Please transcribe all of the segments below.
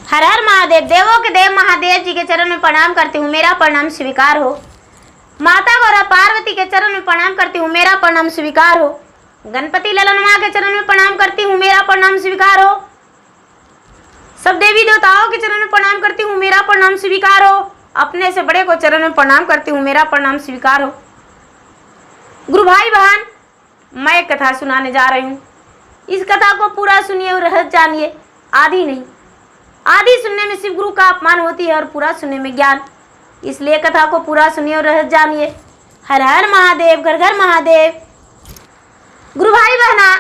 हर हर महादेव। देवों के देव महादेव जी के चरण में प्रणाम करती हूँ, मेरा प्रणाम स्वीकार हो। माता गौरा पार्वती के चरण में प्रणाम करती हूँ, मेरा प्रणाम स्वीकार हो। गणपति ललन माँ के चरण में प्रणाम करती हूँ, मेरा प्रणाम स्वीकार हो। सब देवी देवताओं के चरण में प्रणाम करती हूँ, मेरा प्रणाम स्वीकार हो। अपने से बड़े को चरण में प्रणाम करती हूँ, मेरा प्रणाम स्वीकार हो। गुरु भाई बहन, मैं एक कथा सुनाने जा रही हूँ। इस कथा को पूरा सुनिए और रहस्य जानिए, आधी नहीं। आधी सुनने में शिव गुरु का अपमान होती है और पूरा सुनने में ज्ञान, इसलिए कथा को पूरा सुनिए और रहस्य जानिए। हर हर महादेव, घर घर महादेव। गुरु भाई बहना,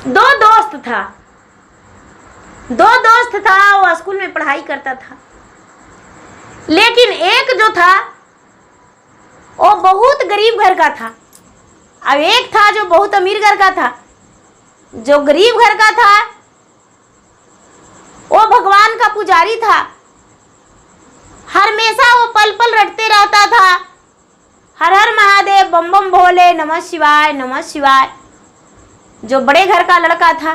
दो दोस्त था, वो स्कूल में पढ़ाई करता था। लेकिन एक जो था वो बहुत गरीब घर का था, अब एक था जो बहुत अमीर घर का था। जो गरीब घर का था वो भगवान का पुजारी था, हमेशा वो पल पल रटते रहता था, हर हर महादेव, बम बम भोले, नमः शिवाय नमः शिवाय। जो बड़े घर का लड़का था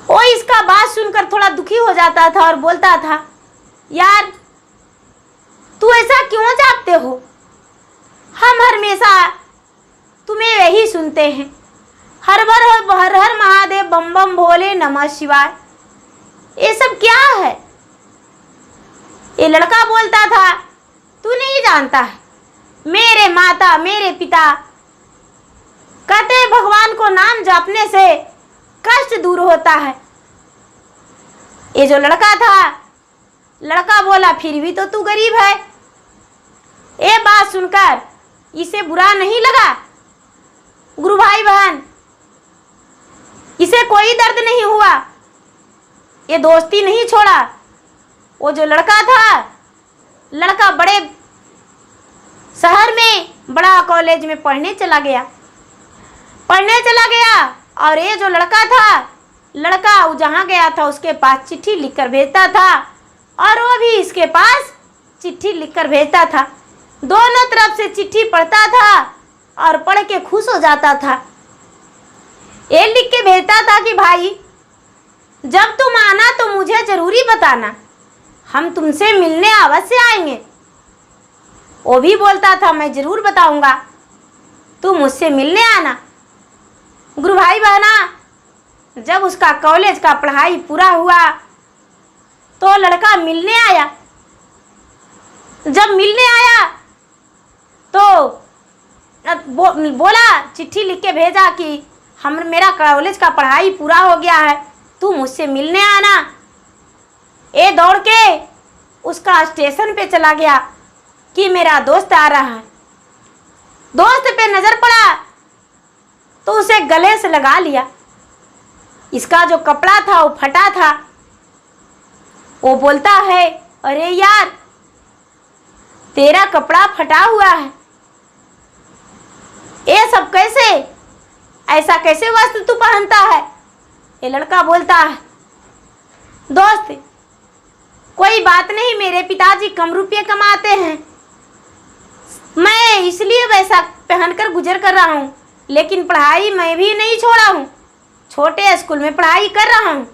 वो इसका बात सुनकर थोड़ा दुखी हो जाता था और बोलता था, यार तू ऐसा क्यों जागते हो? हम हमेशा तुम्हें यही सुनते हैं, हर हर महादेव, बम बम भोले, नमः शिवाय। ये सब क्या है? ये लड़का बोलता था, तू नहीं जानता है, मेरे माता मेरे पिता कहते हैं भगवान को नाम जपने से कष्ट दूर होता है। ये जो लड़का था, लड़का बोला, फिर भी तो तू गरीब है। ये बात सुनकर इसे बुरा नहीं लगा। गुरु भाई बहन, इसे कोई दर्द नहीं हुआ, ये दोस्ती नहीं छोड़ा। वो जो लड़का था, लड़का बड़े शहर में बड़ा कॉलेज में पढ़ने चला गया। और ये जो लड़का था, लड़का जहाँ गया था उसके पास चिट्ठी लिखकर भेजता था और वो भी इसके पास चिट्ठी लिखकर भेजता था। दोनों तरफ से चिट्ठी पढ़ता था और पढ़ के खुश हो जाता था। ये लिख के भेजता था कि भाई जब तुम आना तो मुझे जरूरी बताना, हम तुमसे मिलने अवश्य आएंगे। वो भी बोलता था, मैं जरूर बताऊंगा, तुम मुझसे मिलने आना। गुरु भाई बहना, जब उसका कॉलेज का पढ़ाई पूरा हुआ तो लड़का मिलने आया। जब मिलने आया तो बोला, चिट्ठी लिख के भेजा कि मेरा कॉलेज का पढ़ाई पूरा हो गया है, तू मुझसे मिलने आना। ये दौड़ के उसका स्टेशन पे चला गया कि मेरा दोस्त आ रहा है। दोस्त पे नजर पड़ा तो उसे गले से लगा लिया। इसका जो कपड़ा था वो फटा था। वो बोलता है, अरे यार तेरा कपड़ा फटा हुआ है, ये सब कैसे, ऐसा कैसे वस्त्र तू पहनता है? ये लड़का बोलता है, दोस्त कोई बात नहीं, मेरे पिताजी कम रुपये कमाते हैं, मैं इसलिए वैसा पहनकर गुजर कर रहा हूँ, लेकिन पढ़ाई मैं भी नहीं छोड़ा हूँ, छोटे स्कूल में पढ़ाई कर रहा हूँ।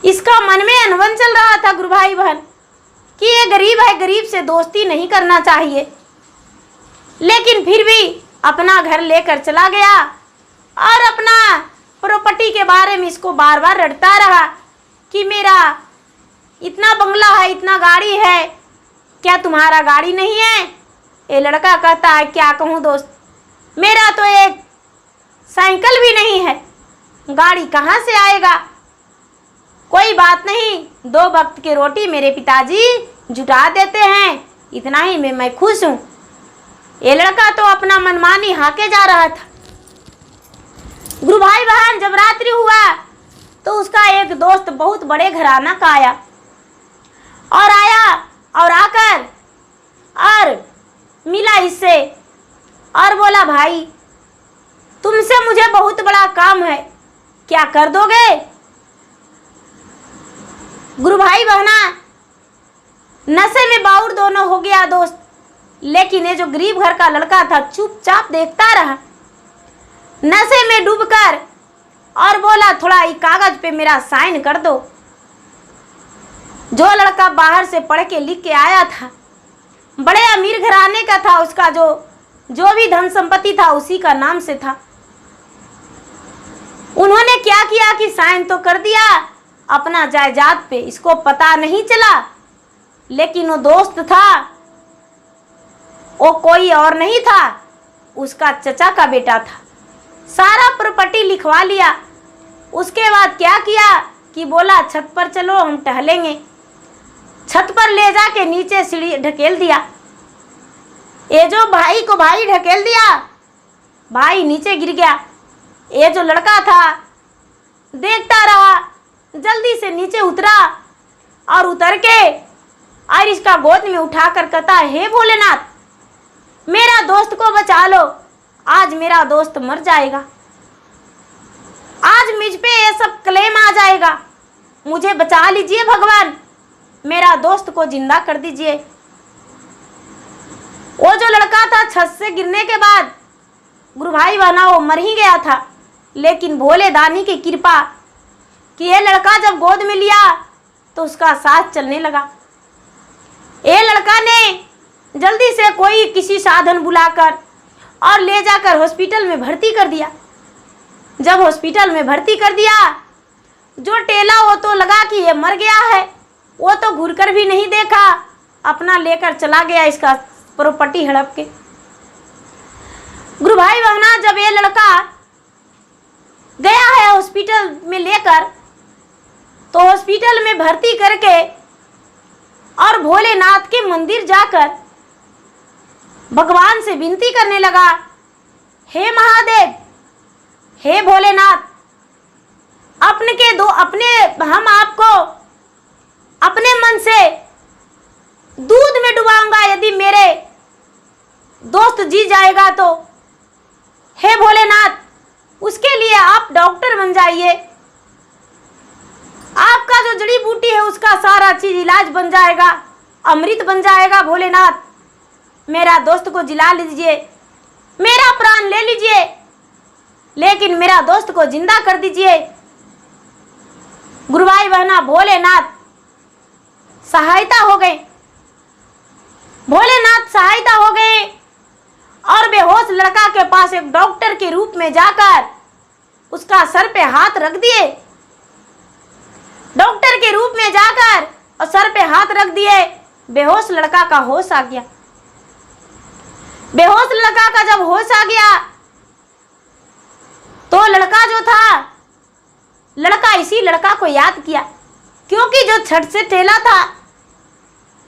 इसका मन में अनबन चल रहा था गुरु भाई बहन कि ये गरीब है, गरीब से दोस्ती नहीं करना चाहिए। लेकिन फिर भी अपना घर लेकर चला गया और अपना प्रॉपर्टी के बारे में इसको बार बार रटता रहा कि मेरा इतना बंगला है, इतना गाड़ी है, क्या तुम्हारा गाड़ी नहीं है? ये लड़का कहता है, क्या कहूँ दोस्त, मेरा तो एक साइकिल भी नहीं है, गाड़ी कहाँ से आएगा? कोई बात नहीं, 2 वक्त की रोटी मेरे पिताजी जुटा देते हैं, इतना ही में मैं खुश हूँ। ये लड़का तो अपना मनमानी हाके जा रहा था। गुरु भाई बहन, जब रात्रि हुआ तो उसका एक दोस्त बहुत बड़े घराना का आया और आकर और मिला इससे और बोला, भाई तुमसे मुझे बहुत बड़ा काम है, क्या कर दोगे? गुरु भाई बहना, नशे में बाउर दोनों हो गया दोस्त, लेकिन ये जो गरीब घर का लड़का था चुपचाप देखता रहा। नशे में डूबकर और बोला थोड़ा ये कागज पे मेरा साइन कर दो। जो लड़का बाहर से पढ़ के लिख के आया था, बड़े अमीर घराने का था, उसका जो भी धन संपत्ति था उसी का नाम से था। उन्होंने क्या किया कि साइन तो कर दिया अपना जायदाद पे, इसको पता नहीं चला। लेकिन वो दोस्त था, वो कोई और नहीं था, उसका चचा का बेटा था। सारा प्रॉपर्टी लिखवा लिया। उसके बाद क्या किया कि बोला छत पर चलो हम टहलेंगे। छत पर ले जाके नीचे सीढ़ी ढकेल दिया। ये जो भाई को भाई ढकेल दिया, भाई नीचे गिर गया। ये जो लड़का था देखता रहा, जल्दी से नीचे उतरा और उतर के और इसका गोद में उठाकर कहता, हे भोलेनाथ मेरा दोस्त को बचा लो, आज मेरा दोस्त मर जाएगा, आज मुझ पे ये सब क्लेम आ जाएगा, मुझे बचा लीजिए भगवान, मेरा दोस्त को जिंदा कर दीजिए। वो जो लड़का था छत से गिरने के बाद गुरु भाई बहना वो मर ही गया था। लेकिन भोले दानी की कृपा कि ये लड़का जब गोद में लिया तो उसका सांस चलने लगा। ये लड़का ने जल्दी से कोई किसी साधन बुलाकर और ले जाकर हॉस्पिटल में भर्ती कर दिया। जब हॉस्पिटल में भर्ती कर दिया, जो टेला वो तो लगा कि ये मर गया है, वो तो घूर कर भी नहीं देखा, अपना लेकर चला गया इसका प्रॉपर्टी हड़प के। गुरु भाई बहना जब ये लड़का गया है हॉस्पिटल में लेकर, तो हॉस्पिटल में भर्ती करके और भोलेनाथ के मंदिर जाकर भगवान से विनती करने लगा, हे महादेव, हे भोलेनाथ, हम आपको अपने मन से दूध में डुबाऊंगा यदि मेरे दोस्त जी जाएगा तो। हे भोलेनाथ, उसके लिए आप डॉक्टर बन जाइए, आपका जो जड़ी बूटी है उसका सारा चीज इलाज बन जाएगा, अमृत बन जाएगा। भोलेनाथ मेरा दोस्त को जिला लीजिए, मेरा प्राण ले लीजिए, लेकिन मेरा दोस्त को जिंदा कर दीजिए। गुरु भाई बहना भोलेनाथ सहायता हो गए, भोलेनाथ सहायता हो गए और बेहोश लड़का के पास एक डॉक्टर के रूप में जाकर उसका सर पे हाथ रख दिए। डॉक्टर के रूप में जाकर और सर पे हाथ रख दिए, बेहोश लड़का का होश आ गया। बेहोश लड़का का जब होश आ गया तो लड़का जो था, लड़का इसी लड़का को याद किया, क्योंकि जो छत से टेला था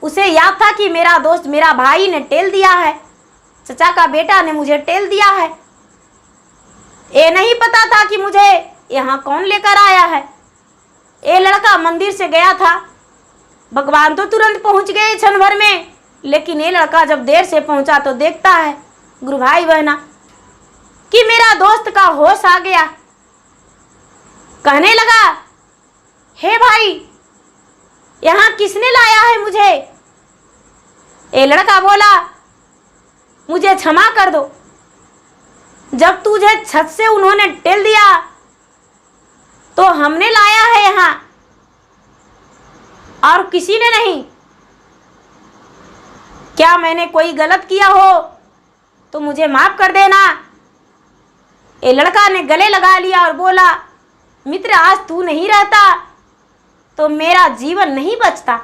उसे याद था कि मेरा दोस्त, मेरा भाई ने टेल दिया है, चचा का बेटा ने मुझे टेल दिया है। ये नहीं पता था कि मुझे यहाँ कौन लेकर आया है। ये लड़का मंदिर से गया था, भगवान तो तुरंत पहुंच गए क्षण भर में, लेकिन ये लड़का जब देर से पहुंचा तो देखता है गुरु भाई बहना कि मेरा दोस्त का होश आ गया। कहने लगा, हे भाई यहाँ किसने लाया है मुझे? ये लड़का बोला, मुझे क्षमा कर दो, जब तुझे छत से उन्होंने टेल दिया तो हमने लाया है यहाँ और किसी ने नहीं। क्या मैंने कोई गलत किया हो तो मुझे माफ कर देना। ये लड़का ने गले लगा लिया और बोला, मित्र आज तू नहीं रहता तो मेरा जीवन नहीं बचता।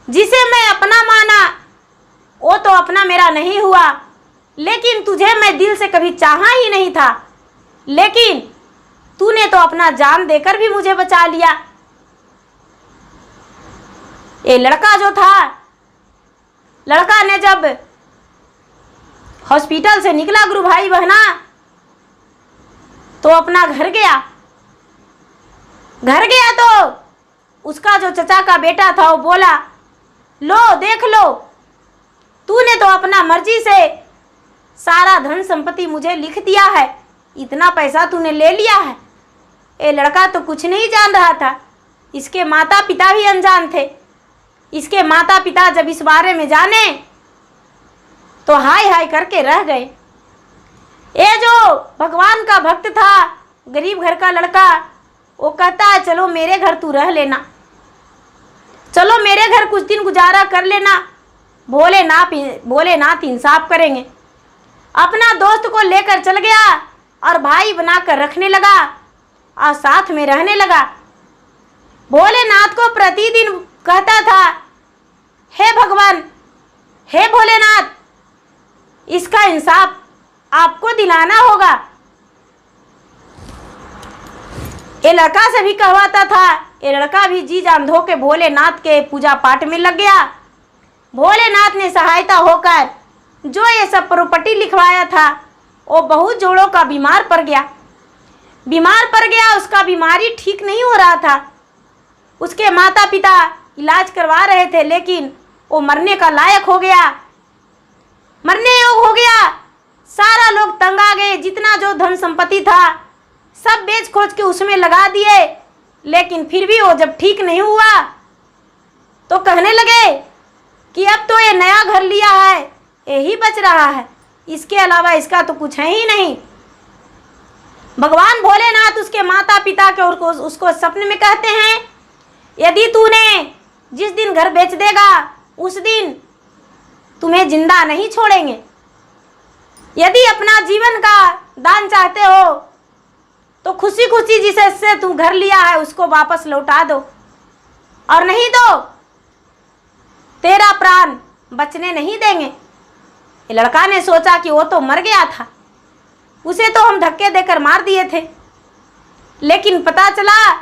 जिसे मैं अपना माना वो तो अपना मेरा नहीं हुआ, लेकिन तुझे मैं दिल से कभी चाहा ही नहीं था, लेकिन तूने तो अपना जान देकर भी मुझे बचा लिया। ये लड़का जो था, लड़का ने जब हॉस्पिटल से निकला गुरु भाई बहना तो अपना घर गया। घर गया तो उसका जो चचा का बेटा था वो बोला, लो देख लो, तूने तो अपना मर्जी से सारा धन संपत्ति मुझे लिख दिया है, इतना पैसा तूने ले लिया है। ये लड़का तो कुछ नहीं जान रहा था, इसके माता पिता भी अनजान थे। इसके माता पिता जब इस बारे में जाने तो हाय हाय करके रह गए। ये जो भगवान का भक्त था, गरीब घर का लड़का, वो कहता है चलो मेरे घर तू रह लेना, चलो मेरे घर कुछ दिन गुजारा कर लेना, भोलेनाथ इंसाफ करेंगे। अपना दोस्त को लेकर चल गया और भाई बनाकर रखने लगा और साथ में रहने लगा। भोलेनाथ को प्रतिदिन कहता था, हे भगवान, हे भोलेनाथ, इसका इंसाफ आपको दिलाना होगा। ये लड़का से भी कहवाता था। ये लड़का भी जी जान धो के भोलेनाथ के पूजा पाठ में लग गया। भोलेनाथ ने सहायता होकर जो ये सब प्रॉपर्टी लिखवाया था, वो बहुत जोड़ों का बीमार पड़ गया। उसका बीमारी ठीक नहीं हो रहा था। उसके माता पिता इलाज करवा रहे थे, लेकिन वो मरने का लायक हो गया, मरने योग हो गया। सारा लोग तंग आ गए। जितना जो धन संपत्ति था सब बेच खोज के उसमें लगा दिए, लेकिन फिर भी वो जब ठीक नहीं हुआ तो कहने लगे कि अब तो ये नया घर लिया है, यही बच रहा है, इसके अलावा इसका तो कुछ है ही नहीं। भगवान भोलेनाथ उसके माता पिता के और उसको सपने में कहते हैं, यदि तूने जिस दिन घर बेच देगा उस दिन तुम्हें जिंदा नहीं छोड़ेंगे। यदि अपना जीवन का दान चाहते हो तो खुशी खुशी जिससे तू घर लिया है उसको वापस लौटा दो, और नहीं तो तेरा प्राण बचने नहीं देंगे। ये लड़का ने सोचा कि वो तो मर गया था, उसे तो हम धक्के देकर मार दिए थे, लेकिन पता चला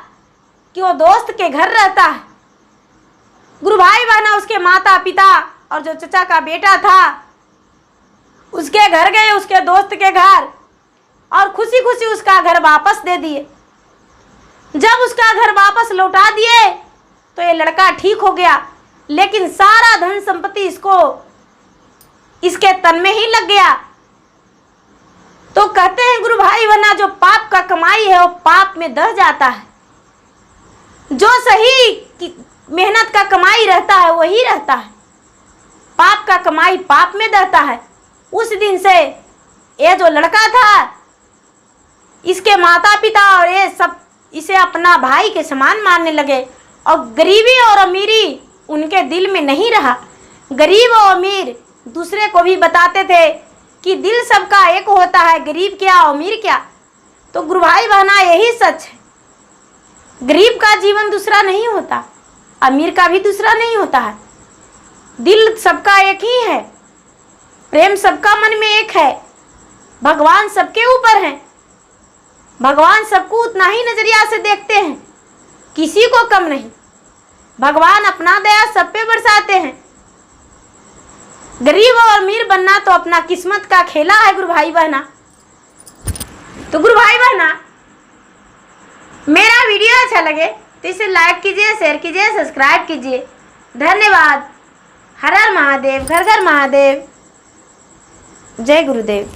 कि वो दोस्त के घर रहता है। गुरु भाई बहना उसके माता पिता और जो चचा का बेटा था उसके घर गए, उसके दोस्त के घर, और खुशी खुशी उसका घर वापस दे दिए। जब उसका घर वापस लौटा दिए तो ये लड़का ठीक हो गया, लेकिन सारा धन संपत्ति इसके तन में ही लग गया। तो कहते हैं गुरु भाई बहना, जो पाप का कमाई है वो पाप में दह जाता है, जो सही मेहनत का कमाई रहता है वही रहता है, पाप का कमाई पाप में दहता है। उस दिन से ये जो लड़का था, इसके माता पिता और ये सब इसे अपना भाई के समान मानने लगे, और गरीबी और अमीरी उनके दिल में नहीं रहा। गरीब और अमीर दूसरे को भी बताते थे कि दिल सबका एक होता है, गरीब क्या अमीर क्या। तो गुरु भाई बहना यही सच है, गरीब का जीवन दूसरा नहीं होता, अमीर का भी दूसरा नहीं होता है। दिल सबका एक ही है, प्रेम सबका मन में एक है, भगवान सबके ऊपर है। भगवान सबको उतना ही नजरिया से देखते हैं, किसी को कम नहीं। भगवान अपना दया सब पे बरसाते हैं। गरीब और अमीर बनना तो अपना किस्मत का खेला है गुरु भाई बहना। तो गुरु भाई बहना, मेरा वीडियो अच्छा लगे तो इसे लाइक कीजिए, शेयर कीजिए, सब्सक्राइब कीजिए। धन्यवाद। हर हर महादेव, घर घर महादेव। जय गुरुदेव।